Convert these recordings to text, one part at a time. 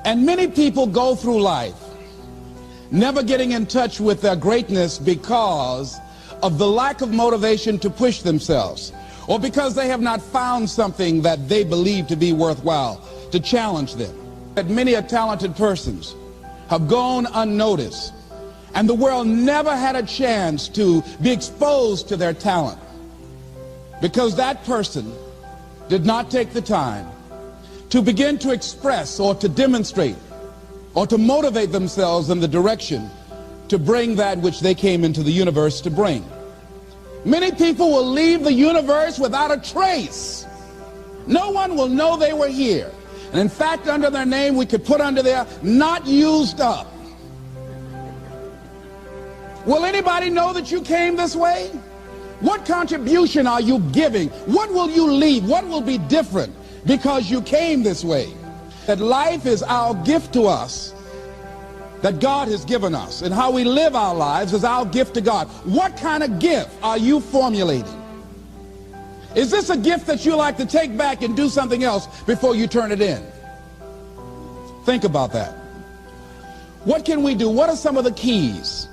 And many people go through life never getting in touch with their greatness because of the lack of motivation to push themselves, or because they have not found something that they believe to be worthwhile to challenge them. That many talented persons have gone unnoticed, and the world never had a chance to be exposed to their talent because that person did not take the time to begin to express or to demonstrate or to motivate themselves in the direction to bring that which they came into the universe to bring. Many people will leave the universe without a trace. No one will know they were here. And in fact, under their name, we could put under there, not used up. Will anybody know that you came this way? What contribution are you giving? What will you leave? What will be different because you came this way? That life is our gift to us, that God has given us, and how we live our lives is our gift to God. What kind of gift are you formulating? Is this a gift that you like to take back and do something else before you turn it in? Think about that. What can we do? What are some of the keys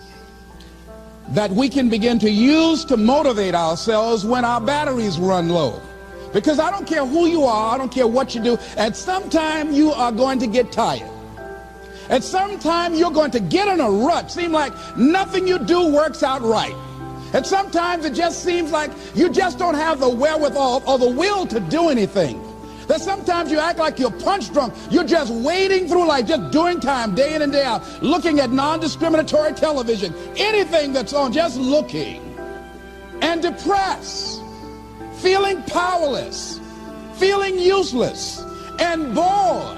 that we can begin to use to motivate ourselves when our batteries run low? Because I don't care who you are, I don't care what you do, at some time you are going to get tired. At some time you're going to get in a rut. Seem like nothing you do works out right. And sometimes it just seems like you just don't have the wherewithal or the will to do anything. That sometimes you act like you're punch drunk. You're just wading through life, just doing time day in and day out, looking at non-discriminatory television, anything that's on, just looking. And depressed, feeling powerless, feeling useless, and bored.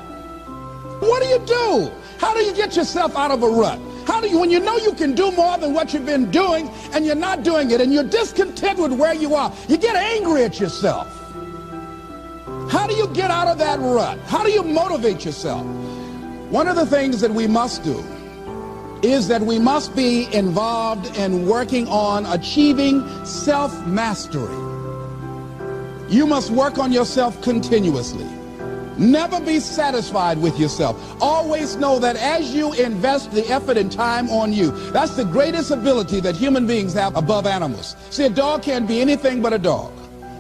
What do you do? How do you get yourself out of a rut? How do you, when you know you can do more than what you've been doing and you're not doing it and you're discontent with where you are, you get angry at yourself. How do you get out of that rut? How do you motivate yourself? One of the things that we must do is that we must be involved in working on achieving self-mastery. You must work on yourself continuously. Never be satisfied with yourself. Always know that as you invest the effort and time on you, that's the greatest ability that human beings have above animals. See, a dog can't be anything but a dog.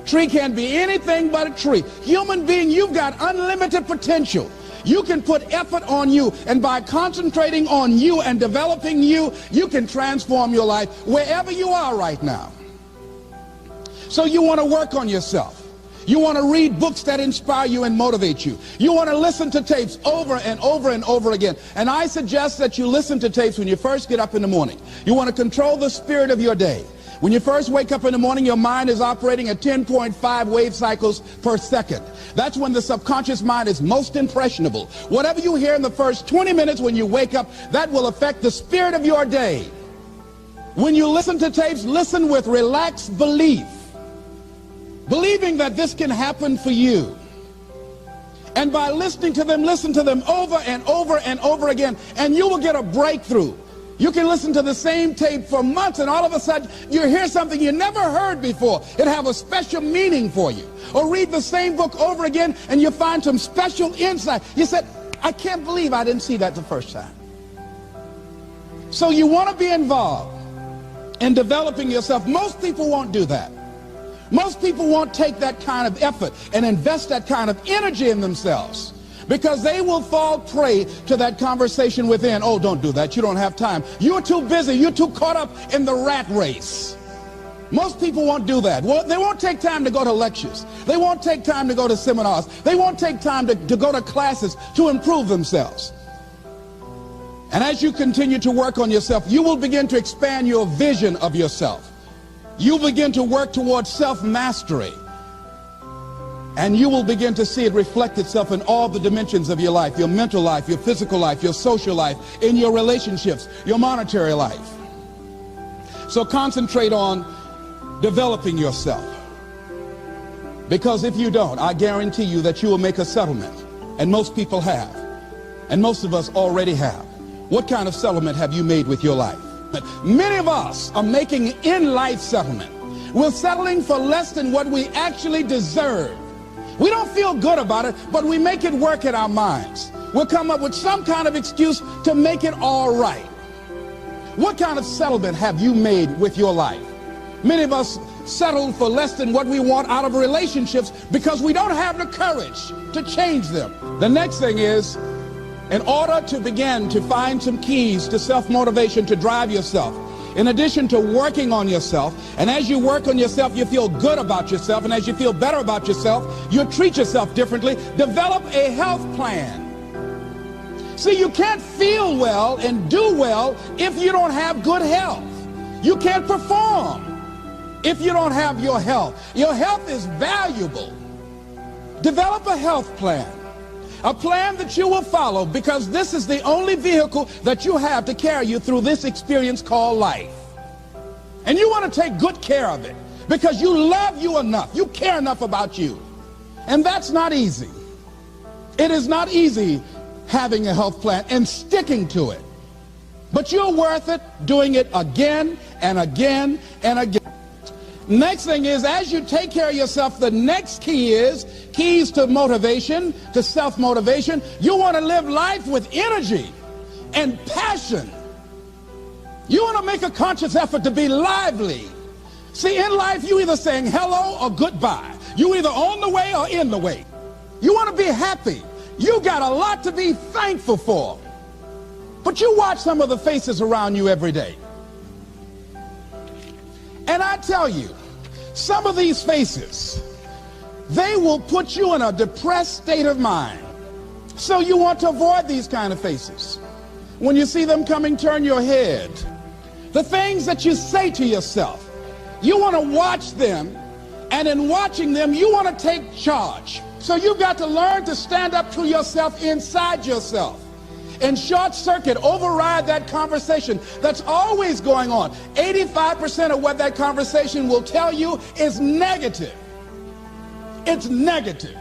Tree can't be anything but a tree. Human being, you've got unlimited potential. You can put effort on you, and by concentrating on you and developing you, you can transform your life wherever you are right now. So you want to work on yourself. You want to read books that inspire you and motivate you. You want to listen to tapes over and over and over again. And I suggest that you listen to tapes when you first get up in the morning. You want to control the spirit of your day. When you first wake up in the morning, your mind is operating at 10.5 wave cycles per second. That's when the subconscious mind is most impressionable. Whatever you hear in the first 20 minutes when you wake up, that will affect the spirit of your day. When you listen to tapes, listen with relaxed belief, believing that this can happen for you. And by listening to them, listen to them over and over and over again, and you will get a breakthrough. You can listen to the same tape for months, and all of a sudden you hear something you never heard before. It have a special meaning for you. Or read the same book over again, and you find some special insight. You said, I can't believe I didn't see that the first time. So you want to be involved in developing yourself. Most people won't do that. Most people won't take that kind of effort and invest that kind of energy in themselves, because they will fall prey to that conversation within. Oh, don't do that. You don't have time. You're too busy. You're too caught up in the rat race. Most people won't do that. Well, they won't take time to go to lectures. They won't take time to go to seminars. They won't take time to go to classes to improve themselves. And as you continue to work on yourself, you will begin to expand your vision of yourself. You begin to work towards self-mastery, and you will begin to see it reflect itself in all the dimensions of your life: your mental life, your physical life, your social life, in your relationships, your monetary life. So concentrate on developing yourself, because if you don't, I guarantee you that you will make a settlement, and most people have, and most of us already have. What kind of settlement have you made with your life? Many of us are making in-life settlement. We're settling for less than what we actually deserve. We don't feel good about it, but we make it work in our minds. We'll come up with some kind of excuse to make it all right. What kind of settlement have you made with your life? Many of us settle for less than what we want out of relationships because we don't have the courage to change them. The next thing is, in order to begin to find some keys to self-motivation to drive yourself, in addition to working on yourself, and as you work on yourself, you feel good about yourself, and as you feel better about yourself, you treat yourself differently. Develop a health plan. See, you can't feel well and do well if you don't have good health. You can't perform if you don't have your health. Your health is valuable. Develop a health plan. A plan that you will follow, because this is the only vehicle that you have to carry you through this experience called life. And you want to take good care of it because you love you enough. You care enough about you. And that's not easy. It is not easy having a health plan and sticking to it. But you're worth it doing it again and again and again. Next thing is, as you take care of yourself, the next key is keys to motivation, to self-motivation. You want to live life with energy and passion. You want to make a conscious effort to be lively. See, in life, you either saying hello or goodbye. You either on the way or in the way. You want to be happy. You got a lot to be thankful for. But you watch some of the faces around you every day. And I tell you, some of these faces, they will put you in a depressed state of mind. So you want to avoid these kind of faces. When you see them coming, turn your head. The things that you say to yourself, you want to watch them, and in watching them, you want to take charge. So you've got to learn to stand up to yourself inside yourself. And short circuit, override that conversation that's always going on. 85% of what that conversation will tell you is negative. It's negative.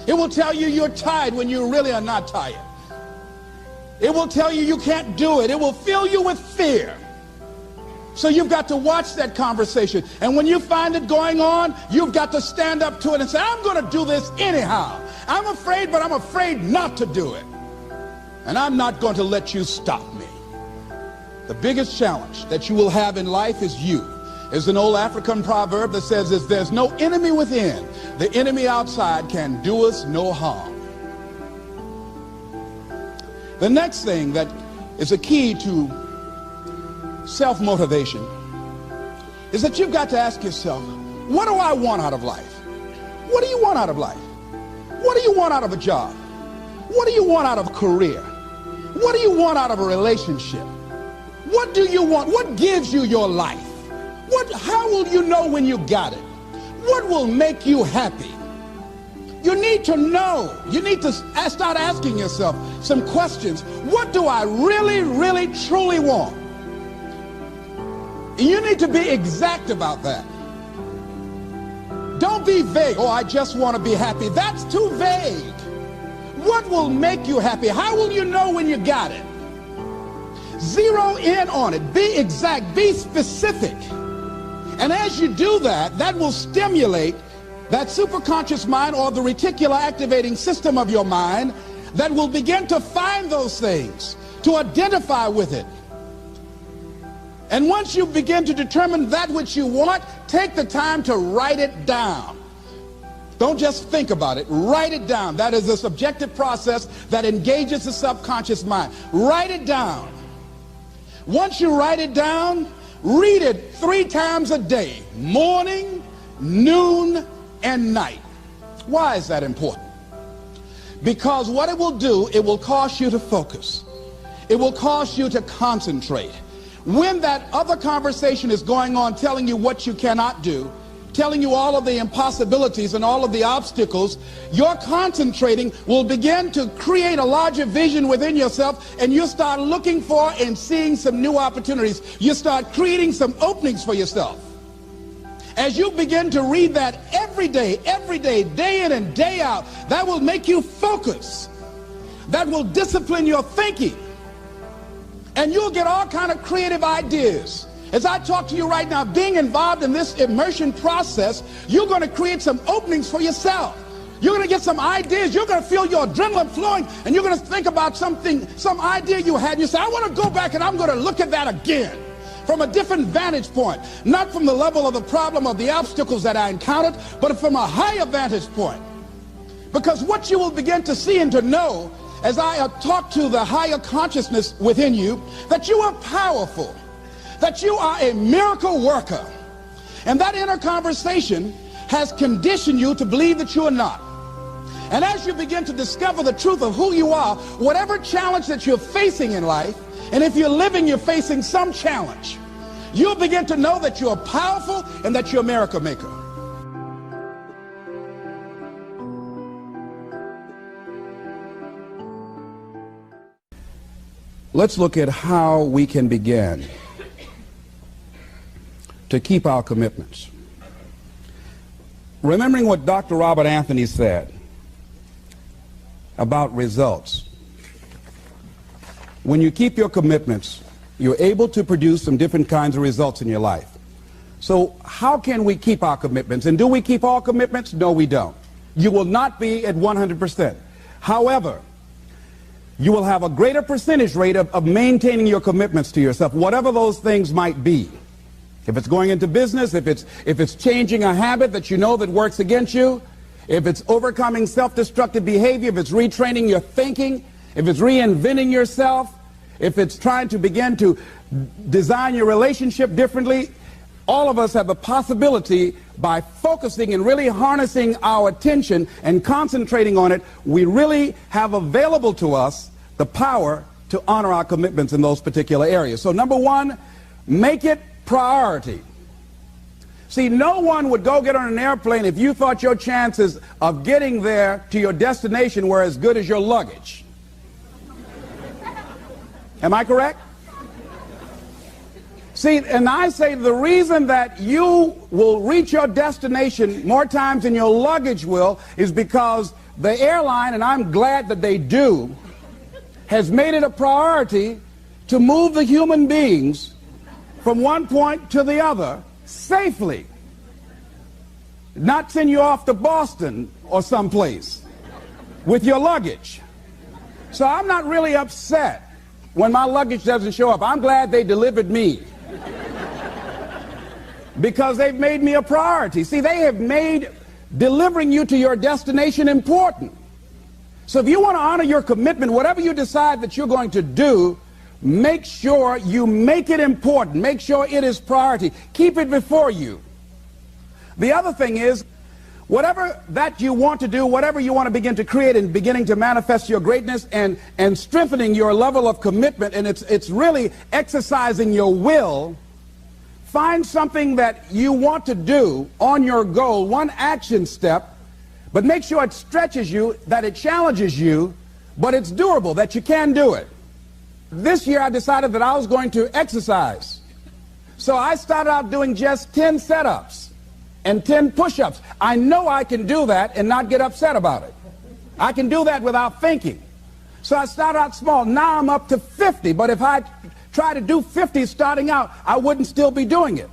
It will tell you you're tired when you really are not tired. It will tell you you can't do it. It will fill you with fear. So you've got to watch that conversation. And when you find it going on, you've got to stand up to it and say, I'm going to do this anyhow. I'm afraid, but I'm afraid not to do it. And I'm not going to let you stop me. The biggest challenge that you will have in life is you. There's an old African proverb that says, if there's no enemy within, the enemy outside can do us no harm. The next thing that is a key to self-motivation is that you've got to ask yourself, what do I want out of life? What do you want out of life? What do you want out of a job? What do you want out of a career? What do you want out of a relationship? What do you want? What gives you your life? How will you know when you got it? What will make you happy? You need to know. You need to start asking yourself some questions. What do I really, really, truly want? And you need to be exact about that. Don't be vague. Oh, I just want to be happy. That's too vague. What will make you happy? How will you know when you got it? Zero in on it. Be exact. Be specific. And as you do that, that will stimulate that superconscious mind, or the reticular activating system of your mind, that will begin to find those things, to identify with it. And once you begin to determine that which you want, take the time to write it down. Don't just think about it. Write it down. That is a subjective process that engages the subconscious mind. Write it down. Once you write it down, read it 3 times a day, morning, noon, and night. Why is that important? Because what it will do, it will cause you to focus. It will cause you to concentrate. When that other conversation is going on telling you what you cannot do, telling you all of the impossibilities and all of the obstacles, your concentrating will begin to create a larger vision within yourself, and you start looking for and seeing some new opportunities. You start creating some openings for yourself. As you begin to read that every day, day in and day out, that will make you focus. That will discipline your thinking. And you'll get all kind of creative ideas. As I talk to you right now, being involved in this immersion process, you're going to create some openings for yourself. You're going to get some ideas. You're going to feel your adrenaline flowing, and you're going to think about something, some idea you had. You say, I want to go back and I'm going to look at that again from a different vantage point, not from the level of the problem or the obstacles that I encountered, but from a higher vantage point. Because what you will begin to see and to know as I talk to the higher consciousness within you, that you are powerful, that you are a miracle worker. And that inner conversation has conditioned you to believe that you are not. And as you begin to discover the truth of who you are, whatever challenge that you're facing in life, and if you're living, you're facing some challenge, you'll begin to know that you're powerful and that you're a miracle maker. Let's look at how we can begin to keep our commitments. Remembering what Dr. Robert Anthony said about results. When you keep your commitments, you're able to produce some different kinds of results in your life. So how can we keep our commitments? And do we keep all commitments? No, we don't. You will not be at 100%. However, you will have a greater percentage rate of maintaining your commitments to yourself, whatever those things might be. If it's going into business, if it's changing a habit that you know that works against you, if it's overcoming self-destructive behavior, if it's retraining your thinking, if it's reinventing yourself, if it's trying to begin to design your relationship differently, all of us have the possibility, by focusing and really harnessing our attention and concentrating on it, we really have available to us the power to honor our commitments in those particular areas. So number one, make it priority. See, no one would go get on an airplane if you thought your chances of getting there to your destination were as good as your luggage. Am I correct? See, and I say the reason that you will reach your destination more times than your luggage will is because the airline, and I'm glad that they do, has made it a priority to move the human beings from one point to the other safely. Not send you off to Boston or someplace with your luggage. So I'm not really upset when my luggage doesn't show up. I'm glad they delivered me, because they've made me a priority. See, they have made delivering you to your destination important. So if you want to honor your commitment, whatever you decide that you're going to do, make sure you make it important. Make sure it is priority. Keep it before you. The other thing is, whatever that you want to do, whatever you want to begin to create and beginning to manifest your greatness and strengthening your level of commitment, and it's really exercising your will, find something that you want to do on your goal, one action step, but make sure it stretches you, that it challenges you, but it's doable, that you can do it. This year I decided that I was going to exercise. So I started out doing just 10 setups and 10 push-ups. I know I can do that and not get upset about it. I can do that without thinking. So I started out small. Now I'm up to 50, but if I try to do 50 starting out, I wouldn't still be doing it.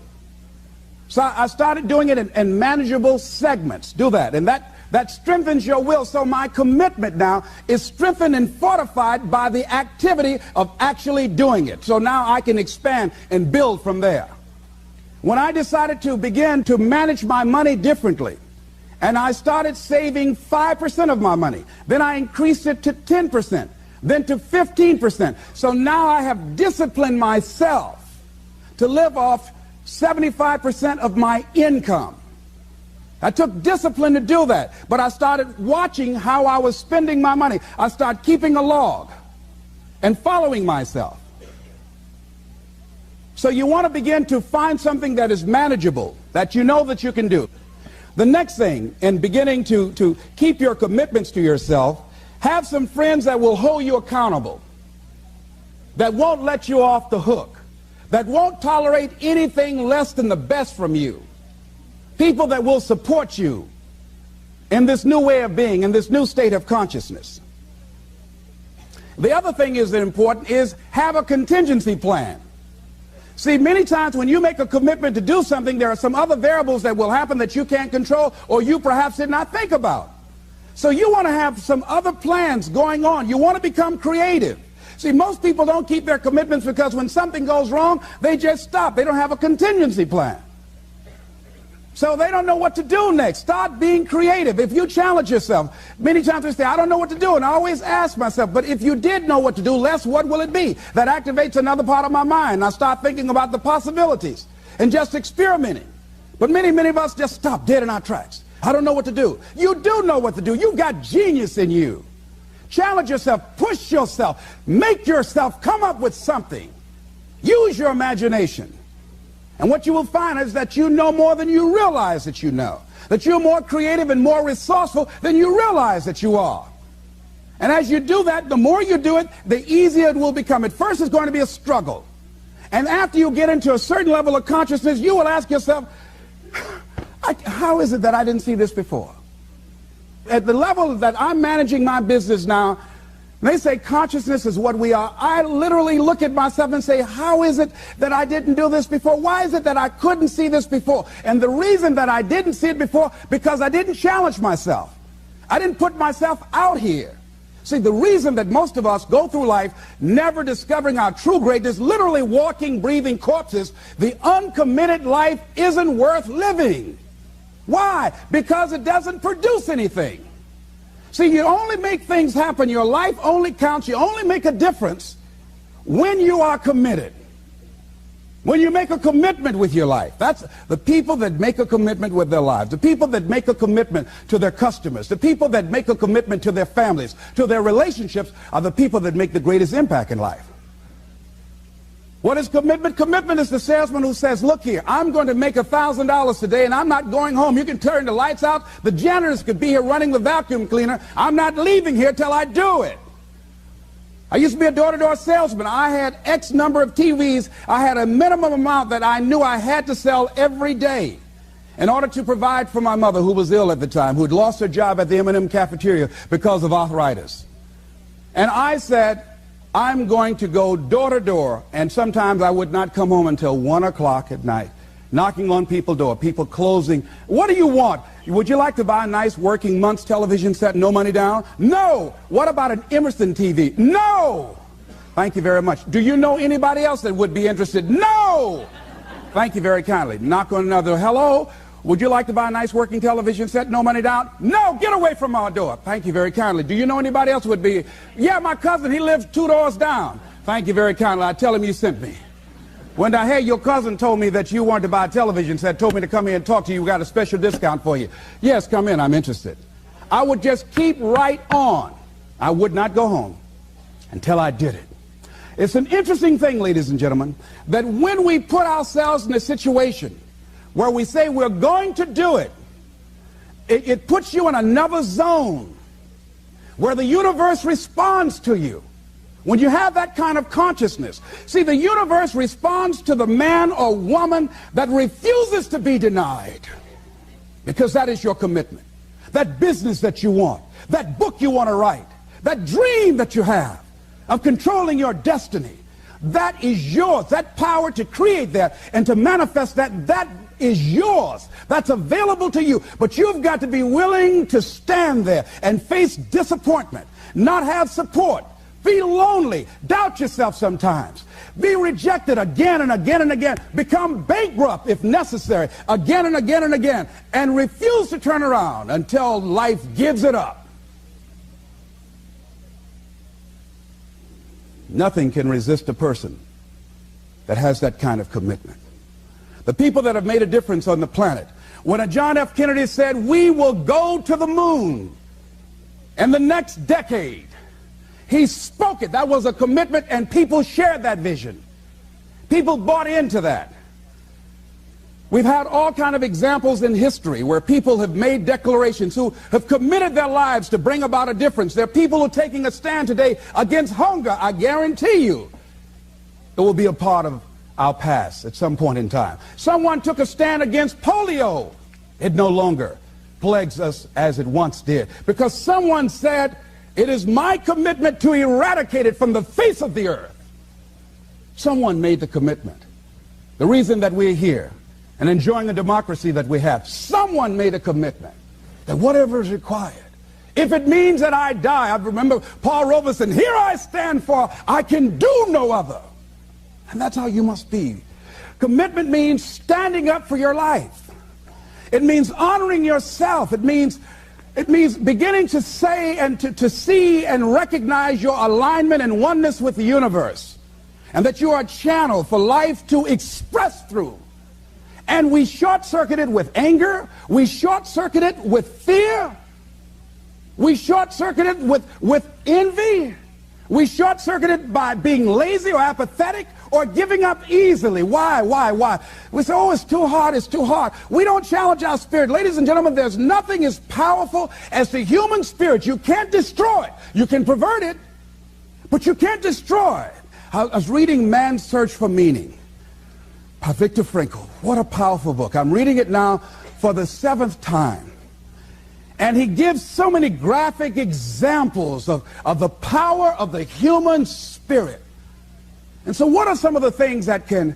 So I started doing it in manageable segments. Do that, and that strengthens your will. So my commitment now is strengthened and fortified by the activity of actually doing it. So now I can expand and build from there. When I decided to begin to manage my money differently, and I started saving 5% of my money, then I increased it to 10%, then to 15%. So now I have disciplined myself to live off 75% of my income. I took discipline to do that, but I started watching how I was spending my money. I started keeping a log and following myself. So you want to begin to find something that is manageable, that you know that you can do. The next thing, in beginning to keep your commitments to yourself, have some friends that will hold you accountable, that won't let you off the hook, that won't tolerate anything less than the best from you. People that will support you in this new way of being, in this new state of consciousness. The other thing is important is have a contingency plan. See, many times when you make a commitment to do something, there are some other variables that will happen that you can't control or you perhaps did not think about. So you want to have some other plans going on. You want to become creative. See, most people don't keep their commitments because when something goes wrong, they just stop. They don't have a contingency plan. So they don't know what to do next. Start being creative. If you challenge yourself, many times we say, I don't know what to do, and I always ask myself, but if you did know what to do, Les, what will it be? That activates another part of my mind. I start thinking about the possibilities and just experimenting. But many of us just stop dead in our tracks. I don't know what to do. You do know what to do. You've got genius in you. Challenge yourself, push yourself, make yourself come up with something. Use your imagination. And what you will find is that you know more than you realize that you know. That you're more creative and more resourceful than you realize that you are. And as you do that, the more you do it, the easier it will become. At first, it's going to be a struggle. And after you get into a certain level of consciousness, you will ask yourself, how is it that I didn't see this before? At the level that I'm managing my business now, they say consciousness is what we are. I literally look at myself and say, how is it that I didn't do this before? Why is it that I couldn't see this before? And the reason that I didn't see it before, because I didn't challenge myself. I didn't put myself out here. See, the reason that most of us go through life never discovering our true greatness, literally walking, breathing corpses, the uncommitted life isn't worth living. Why? Because it doesn't produce anything. See, you only make things happen. Your life only counts. You only make a difference when you are committed. When you make a commitment with your life. That's the people that make a commitment with their lives. The people that make a commitment to their customers. The people that make a commitment to their families, to their relationships, are the people that make the greatest impact in life. What is commitment? Commitment is the salesman who says, look here, I'm going to make $1,000 today and I'm not going home. You can turn the lights out. The janitors could be here running the vacuum cleaner. I'm not leaving here till I do it. I used to be a door-to-door salesman. I had X number of TVs. I had a minimum amount that I knew I had to sell every day in order to provide for my mother, who was ill at the time, who had lost her job at the M&M cafeteria because of arthritis. And I said, I'm going to go door to door, and sometimes I would not come home until 1 o'clock at night, knocking on people's door, people closing. What do you want? Would you like to buy a nice working month's television set, no money down? No. What about an Emerson TV? No. Thank you very much. Do you know anybody else that would be interested? No. Thank you very kindly. Knock on another. Hello. Would you like to buy a nice working television set, no money down? No, get away from our door. Thank you very kindly. Do you know anybody else would be? Yeah, my cousin, he lives 2 doors down. Thank you very kindly. I tell him you sent me. When I heard your cousin told me that you wanted to buy a television set, told me to come here and talk to you, we got a special discount for you. Yes, come in, I'm interested. I would just keep right on. I would not go home until I did it. It's an interesting thing, ladies and gentlemen, that when we put ourselves in a situation where we say we're going to do it, it puts you in another zone where the universe responds to you. When you have that kind of consciousness, see, the universe responds to the man or woman that refuses to be denied, because that is your commitment. That business that you want, that book you want to write, that dream that you have of controlling your destiny, that is yours. That power to create that and to manifest that is yours. That's available to you. But you've got to be willing to stand there and face disappointment, not have support, feel lonely, doubt yourself sometimes, be rejected again and again and again, become bankrupt if necessary, again and again and again, and refuse to turn around until life gives it up. Nothing can resist a person that has that kind of commitment. The people that have made a difference on the planet. When a John F. Kennedy said, we will go to the moon in the next decade, he spoke it. That was a commitment, and people shared that vision. People bought into that. We've had all kind of examples in history where people have made declarations, who have committed their lives to bring about a difference. There are people who are taking a stand today against hunger. I guarantee you it will be a part of our past at some point in time. Someone took a stand against polio. It no longer plagues us as it once did, because someone said, it is my commitment to eradicate it from the face of the earth. Someone made the commitment. The reason that we're here and enjoying the democracy that we have, someone made a commitment that whatever is required, If it means that I die, I remember Paul Robeson, here I stand, for I can do no other. And that's how you must be. Commitment means standing up for your life. It means honoring yourself. It means beginning to say and to see and recognize your alignment and oneness with the universe, and that you are a channel for life to express through. And we short-circuit it with anger. We short-circuit it with fear. We short-circuit it with envy. We short-circuit it by being lazy or apathetic or giving up easily. Why? We say, oh, it's too hard, it's too hard. We don't challenge our spirit. Ladies and gentlemen, there's nothing as powerful as the human spirit. You can't destroy it. You can pervert it, but you can't destroy it. I was reading Man's Search for Meaning by Viktor Frankl. What a powerful book. I'm reading it now for the 7th time. And he gives so many graphic examples of the power of the human spirit. And so what are some of the things that can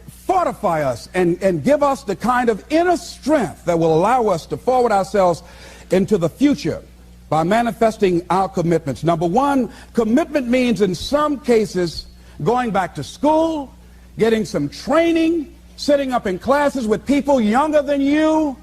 fortify us and give us the kind of inner strength that will allow us to forward ourselves into the future by manifesting our commitments? Number one, commitment means in some cases going back to school, getting some training, sitting up in classes with people younger than you,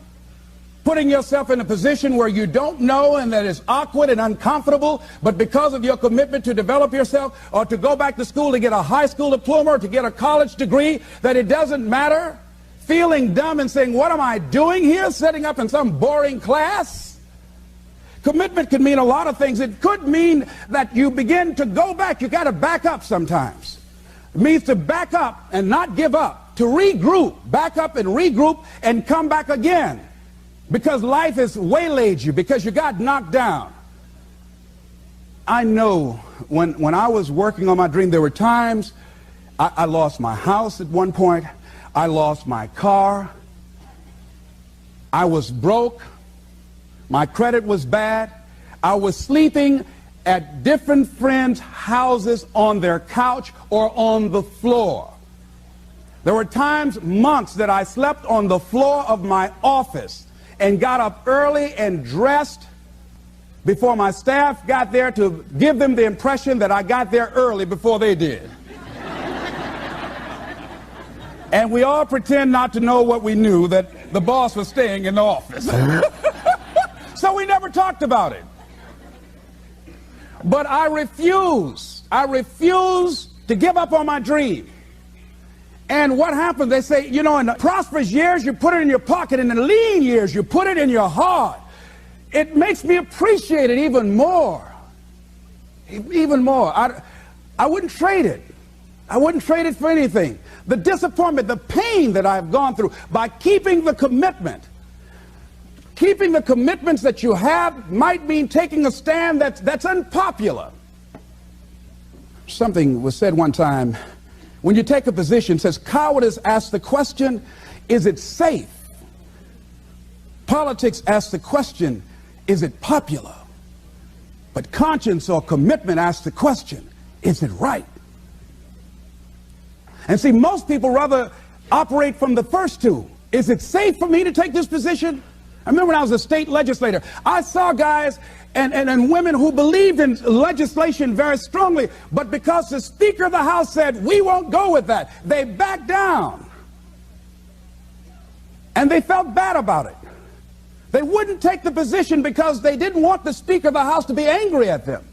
putting yourself in a position where you don't know and that is awkward and uncomfortable, but because of your commitment to develop yourself, or to go back to school to get a high school diploma or to get a college degree, that it doesn't matter, feeling dumb and saying, what am I doing here, sitting up in some boring class? Commitment could mean a lot of things. It could mean that you begin to go back. You got to back up sometimes. It means to back up and not give up, to regroup, back up and regroup and come back again. Because life has waylaid you, because you got knocked down. I know when I was working on my dream, there were times I lost my house at one point. I lost my car. I was broke. My credit was bad. I was sleeping at different friends' houses on their couch or on the floor. There were times, months, that I slept on the floor of my office and got up early and dressed before my staff got there to give them the impression that I got there early before they did. And we all pretend not to know what we knew, that the boss was staying in the office. So we never talked about it. But I refuse to give up on my dream. And what happens, they say, you know, in the prosperous years, you put it in your pocket. In the lean years, you put it in your heart. It makes me appreciate it even more. Even more. I wouldn't trade it. I wouldn't trade it for anything. The disappointment, the pain that I've gone through by keeping the commitment. Keeping the commitments that you have might mean taking a stand that's unpopular. Something was said one time. When you take a position, it says, cowardice asks the question, is it safe? Politics asks the question, is it popular? But conscience or commitment asks the question, is it right? And see, most people rather operate from the first two. Is it safe for me to take this position? I remember when I was a state legislator, I saw guys and women who believed in legislation very strongly, but because the Speaker of the House said, we won't go with that, they backed down. And they felt bad about it. They wouldn't take the position because they didn't want the Speaker of the House to be angry at them.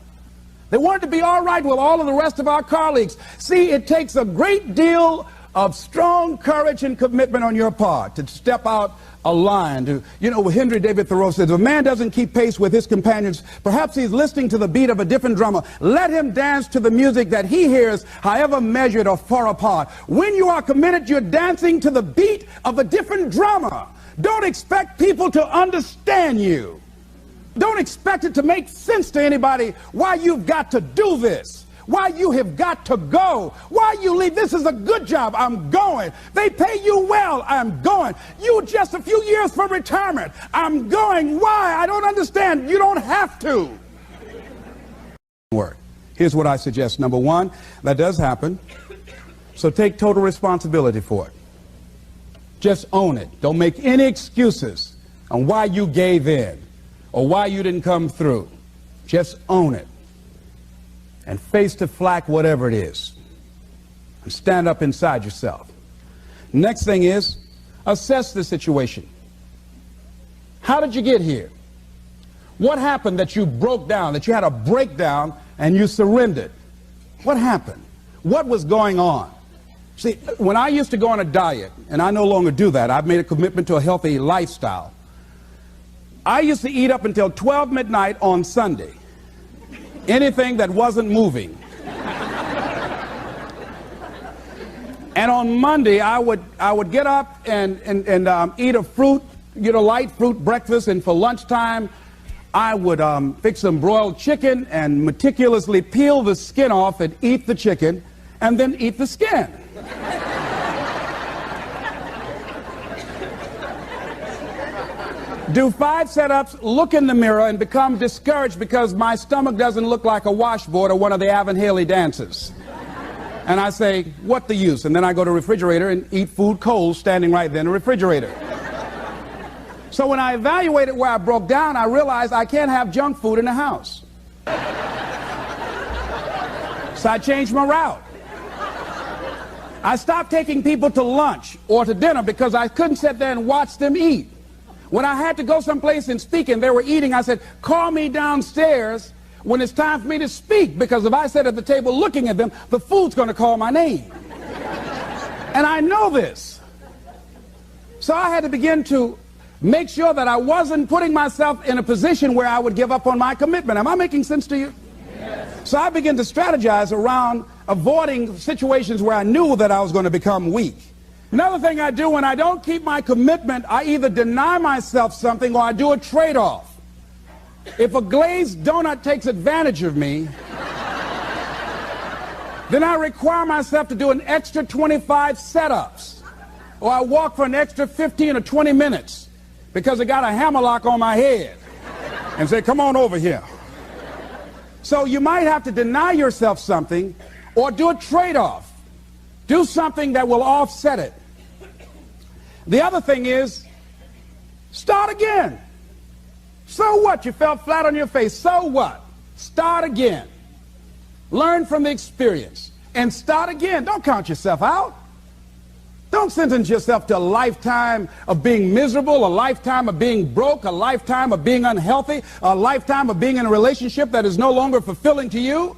They wanted to be all right with all of the rest of our colleagues. See, it takes a great deal of strong courage and commitment on your part to step out a line. Henry David Thoreau says, if a man doesn't keep pace with his companions, perhaps he's listening to the beat of a different drummer. Let him dance to the music that he hears, however measured or far apart. When you are committed, you're dancing to the beat of a different drummer. Don't expect people to understand you. Don't expect it to make sense to anybody why you've got to do this. Why you have got to go. Why you leave. This is a good job. I'm going. They pay you well. I'm going. You just a few years from retirement. I'm going. Why? I don't understand. You don't have to. Here's what I suggest. Number one, that does happen. So take total responsibility for it. Just own it. Don't make any excuses on why you gave in or why you didn't come through. Just own it and face to flack whatever it is and stand up inside yourself. Next thing is assess the situation. How did you get here? What happened that you broke down, that you had a breakdown and you surrendered? What happened? What was going on? See, when I used to go on a diet, and I no longer do that, I've made a commitment to a healthy lifestyle. I used to eat up until 12 midnight on Sunday. Anything that wasn't moving. And on Monday, I would get up and eat a fruit, light fruit breakfast, and for lunchtime, I would fix some broiled chicken and meticulously peel the skin off and eat the chicken, and then eat the skin. Do 5 setups, look in the mirror, and become discouraged because my stomach doesn't look like a washboard or one of the Avon Haley dances. And I say, what the use? And then I go to the refrigerator and eat food cold, standing right there in the refrigerator. So when I evaluated where I broke down, I realized I can't have junk food in the house. So I changed my route. I stopped taking people to lunch or to dinner because I couldn't sit there and watch them eat. When I had to go someplace and speak and they were eating, I said, call me downstairs when it's time for me to speak, because if I sit at the table looking at them, the food's going to call my name. And I know this. So I had to begin to make sure that I wasn't putting myself in a position where I would give up on my commitment. Am I making sense to you? Yes. So I began to strategize around avoiding situations where I knew that I was going to become weak. Another thing I do when I don't keep my commitment, I either deny myself something or I do a trade-off. If a glazed donut takes advantage of me, then I require myself to do an extra 25 setups, or I walk for an extra 15 or 20 minutes because I got a hammerlock on my head and say, come on over here. So you might have to deny yourself something or do a trade-off. Do something that will offset it. The other thing is, start again. So what? You fell flat on your face. So what? Start again. Learn from the experience and start again. Don't count yourself out. Don't sentence yourself to a lifetime of being miserable, a lifetime of being broke, a lifetime of being unhealthy, a lifetime of being in a relationship that is no longer fulfilling to you.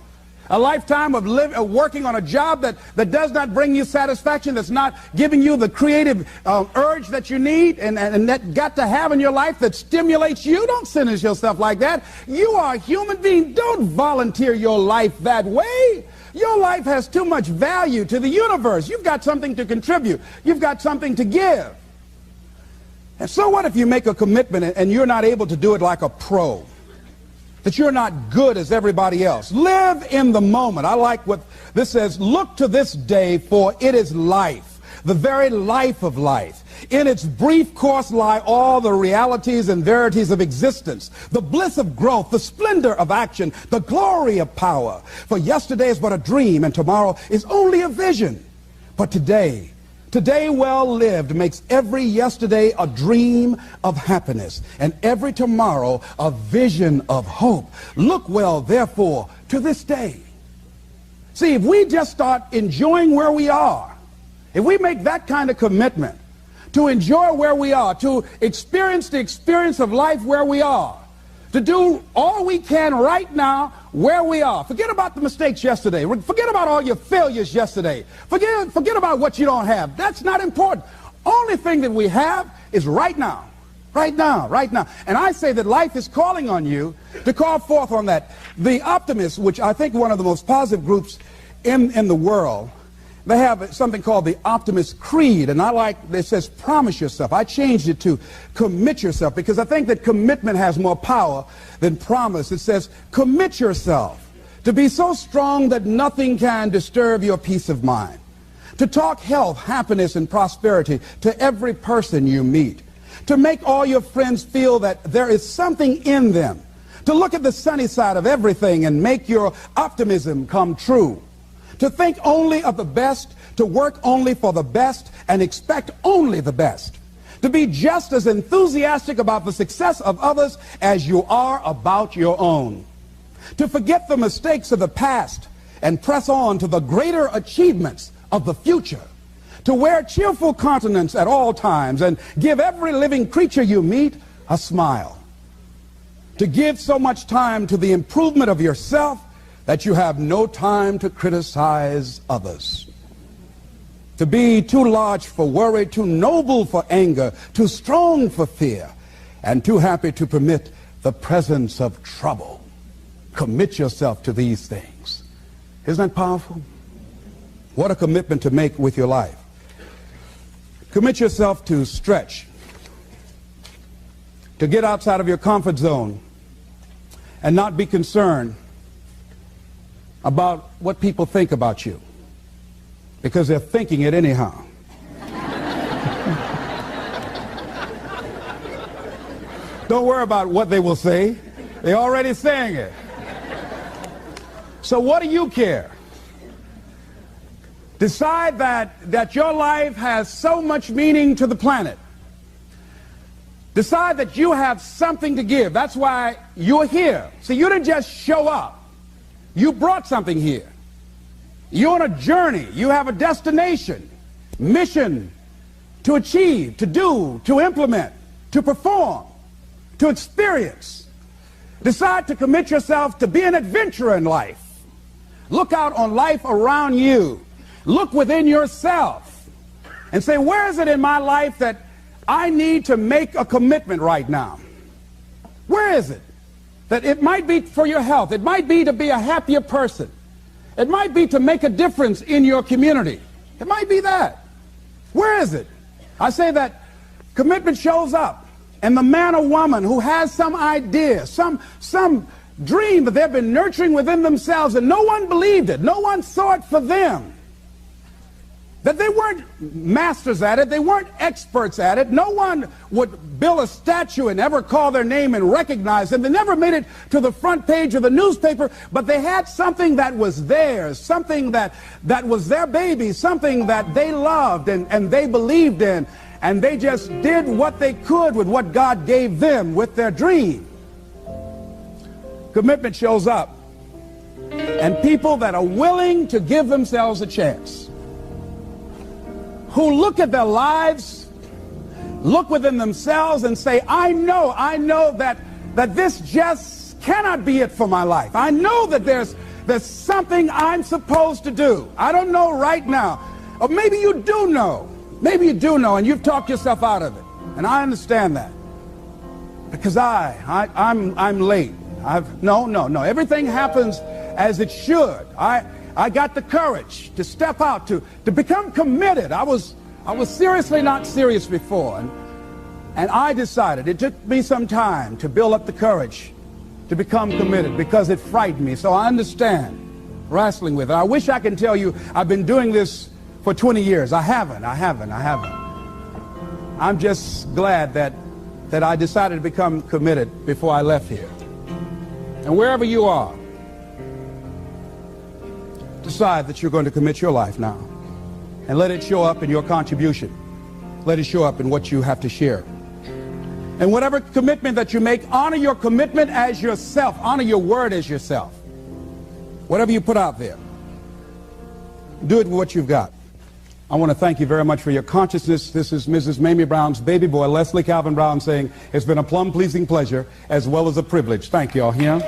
A lifetime of working on a job that does not bring you satisfaction, that's not giving you the creative urge that you need and that got to have in your life that stimulates you. Don't sentence yourself like that. You are a human being. Don't volunteer your life that way. Your life has too much value to the universe. You've got something to contribute. You've got something to give. And so what if you make a commitment and you're not able to do it like a pro? That you're not good as everybody else. Live in the moment. I like what this says. Look to this day, for it is life, the very life of life. In its brief course lie all the realities and verities of existence, the bliss of growth, the splendor of action, the glory of power. For yesterday is but a dream, and tomorrow is only a vision. But today well lived makes every yesterday a dream of happiness, and every tomorrow a vision of hope. Look well, therefore, to this day. See, if we just start enjoying where we are, if we make that kind of commitment to enjoy where we are, to experience the experience of life where we are, to do all we can right now where we are. Forget about the mistakes yesterday. Forget about all your failures yesterday. Forget about what you don't have. That's not important. Only thing that we have is right now. Right now, right now. And I say that life is calling on you to call forth on that. The optimists, which I think one of the most positive groups in the world, they have something called the Optimist Creed, and I like, it says promise yourself. I changed it to commit yourself, because I think that commitment has more power than promise. It says commit yourself to be so strong that nothing can disturb your peace of mind, to talk health, happiness, and prosperity to every person you meet, to make all your friends feel that there is something in them, to look at the sunny side of everything and make your optimism come true, to think only of the best, to work only for the best, and expect only the best, To be just as enthusiastic about the success of others as you are about your own. To forget the mistakes of the past and press on to the greater achievements of the future. To wear cheerful countenance at all times and give every living creature you meet a smile. To give so much time to the improvement of yourself that you have no time to criticize others. To be too large for worry, too noble for anger, too strong for fear, and too happy to permit the presence of trouble. Commit yourself to these things. Isn't that powerful? What a commitment to make with your life. Commit yourself to stretch, to get outside of your comfort zone and not be concerned about what people think about you, because they're thinking it anyhow. Don't worry about what they will say. They're already saying it. So what do you care? Decide that your life has so much meaning to the planet. Decide that you have something to give. That's why you're here. See, you didn't just show up. You brought something here. You're on a journey. You have a destination, mission to achieve, to do, to implement, to perform, to experience. Decide to commit yourself to be an adventurer in life. Look out on life around you. Look within yourself and say, where is it in my life that I need to make a commitment right now? Where is it? That it might be for your health. It might be to be a happier person. It might be to make a difference in your community. It might be that. Where is it? I say that commitment shows up. And the man or woman who has some idea, some dream that they've been nurturing within themselves and no one believed it, no one saw it for them, that they weren't masters at it, they weren't experts at it, no one would build a statue and ever call their name and recognize them, they never made it to the front page of the newspaper, but they had something that was theirs, something that was their baby, something that they loved and they believed in, and they just did what they could with what God gave them with their dream. Commitment shows up, and people that are willing to give themselves a chance, who look at their lives, look within themselves and say, I know that this just cannot be it for my life. I know that there's something I'm supposed to do. I don't know right now. Or maybe you do know. Maybe you do know and you've talked yourself out of it. And I understand that. Because I'm late. No. Everything happens as it should. I got the courage to step out, to become committed. I was seriously not serious before. And I decided, it took me some time to build up the courage to become committed because it frightened me. So I understand wrestling with it. I wish I could tell you I've been doing this for 20 years. I haven't. I'm just glad that I decided to become committed before I left here. And wherever you are, decide that you're going to commit your life now. And let it show up in your contribution. Let it show up in what you have to share. And whatever commitment that you make, honor your commitment as yourself. Honor your word as yourself. Whatever you put out there, do it with what you've got. I want to thank you very much for your consciousness. This is Mrs. Mamie Brown's baby boy, Leslie Calvin Brown, saying it's been a plumb pleasing pleasure as well as a privilege. Thank you all. Yeah.